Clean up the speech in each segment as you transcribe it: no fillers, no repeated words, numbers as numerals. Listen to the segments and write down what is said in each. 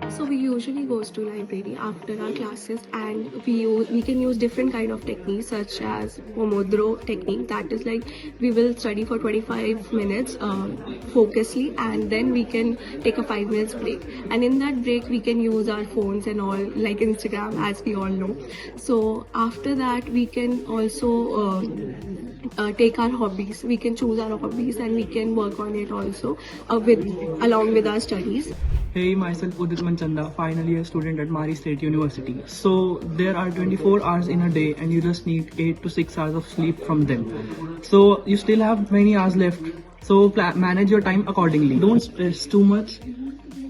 So we usually goes to library after our classes, and we can use different kind of techniques such as Pomodoro technique. That is like we will study for 25 minutes focusedly, and then we can take a 5 minutes break. And in that break, we can use our phones and all, like Instagram, as we all know. So after that, we can also take our hobbies. We can choose our hobbies, and we can work on it also with along with our studies. Hey, myself Udit Manchanda, final year student at Mari State University. So there are 24 hours in a day and you just need 8 to 6 hours of sleep from them. So you still have many hours left. So manage your time accordingly. Don't stress too much.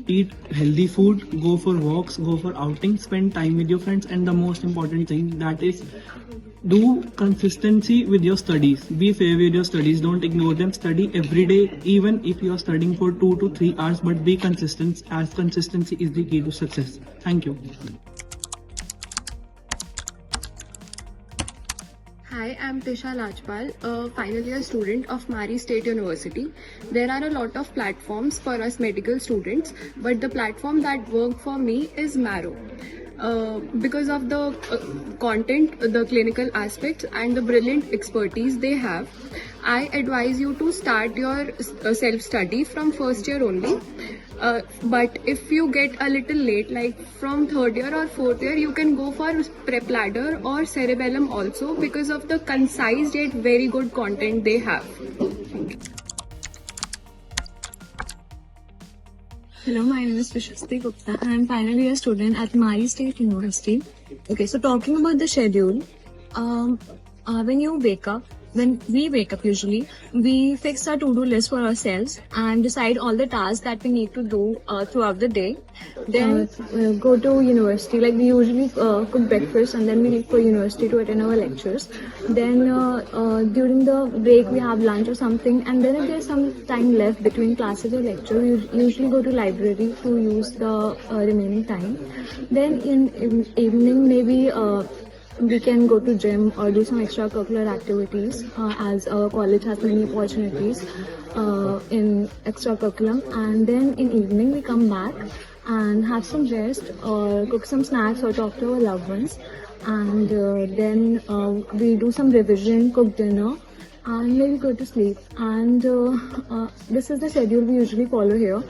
Eat healthy food, go for walks, go for outings, spend time with your friends, and the most important thing, that is do consistency with your studies. Be fair with your studies, don't ignore them. Study every day, even if you are studying for 2 to 3 hours, but be consistent, as consistency is the key to success. Thank you. Hi, I'm Tisha Lajpal, a final year student of Mari State University. There are a lot of platforms for us medical students, but the platform that worked for me is Marrow. Because of the content, the clinical aspects, and the brilliant expertise they have, I advise you to start your self-study from first year only. But if you get a little late, like from third year or fourth year, you can go for Prep Ladder or Cerebellum also, because of the concise yet very good content they have. Hello, my name is Vishwasti Gupta. I am final year student at Mari State University. Okay, so talking about the schedule, when we wake up usually, we fix our to-do list for ourselves and decide all the tasks that we need to do throughout the day. Then go to university, like we usually cook breakfast and then we leave for university to attend our lectures. Then during the break we have lunch or something, and then if there's some time left between classes or lecture, we usually go to library to use the remaining time. Then in evening maybe we can go to gym or do some extracurricular activities, as our college has many opportunities in extracurriculum. And then in evening we come back and have some rest or cook some snacks or talk to our loved ones. And then we do some revision, cook dinner, and maybe go to sleep. And this is the schedule we usually follow here.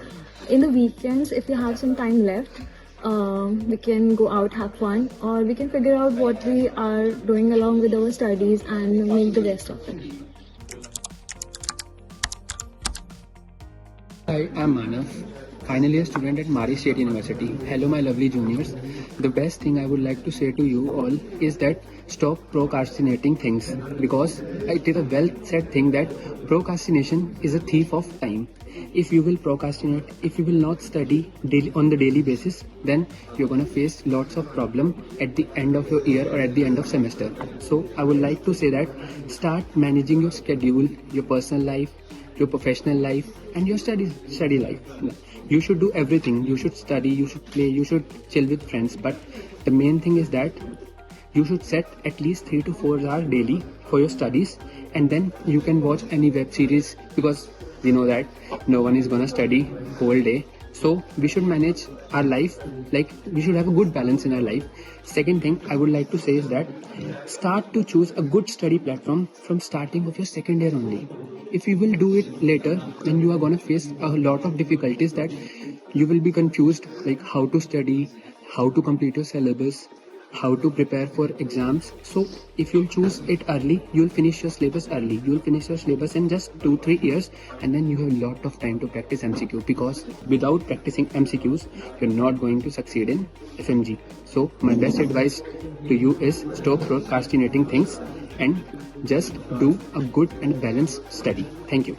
In the weekends, if we have some time left, we can go out, have fun, or we can figure out what we are doing along with our studies and make the best of it. Hi, I'm Manav, final year student at Mari State University. Hello my lovely juniors. The best thing I would like to say to you all is that stop procrastinating things, because it is a well said thing that procrastination is a thief of time. If you will procrastinate, if you will not study on the daily basis, then you're gonna face lots of problem at the end of your year or at the end of semester. So I would like to say that start managing your schedule, your personal life, your professional life, and your study life. You should do everything. You should study, you should play, you should chill with friends. But the main thing is that you should set at least 3 to 4 hours daily for your studies, and then you can watch any web series, because we know that no one is gonna study whole day. So we should manage our life, like we should have a good balance in our life. Second thing I would like to say is that start to choose a good study platform from starting of your second year only. If you will do it later, then you are gonna face a lot of difficulties, that you will be confused like how to study, how to complete your syllabus, how to prepare for exams. So if you'll choose it early, you'll finish your syllabus early. You'll finish your syllabus in just 2-3 years, and then you have a lot of time to practice MCQ, because without practicing MCQs, you're not going to succeed in FMG. So my best advice to you is stop procrastinating things and just do a good and balanced study. Thank you.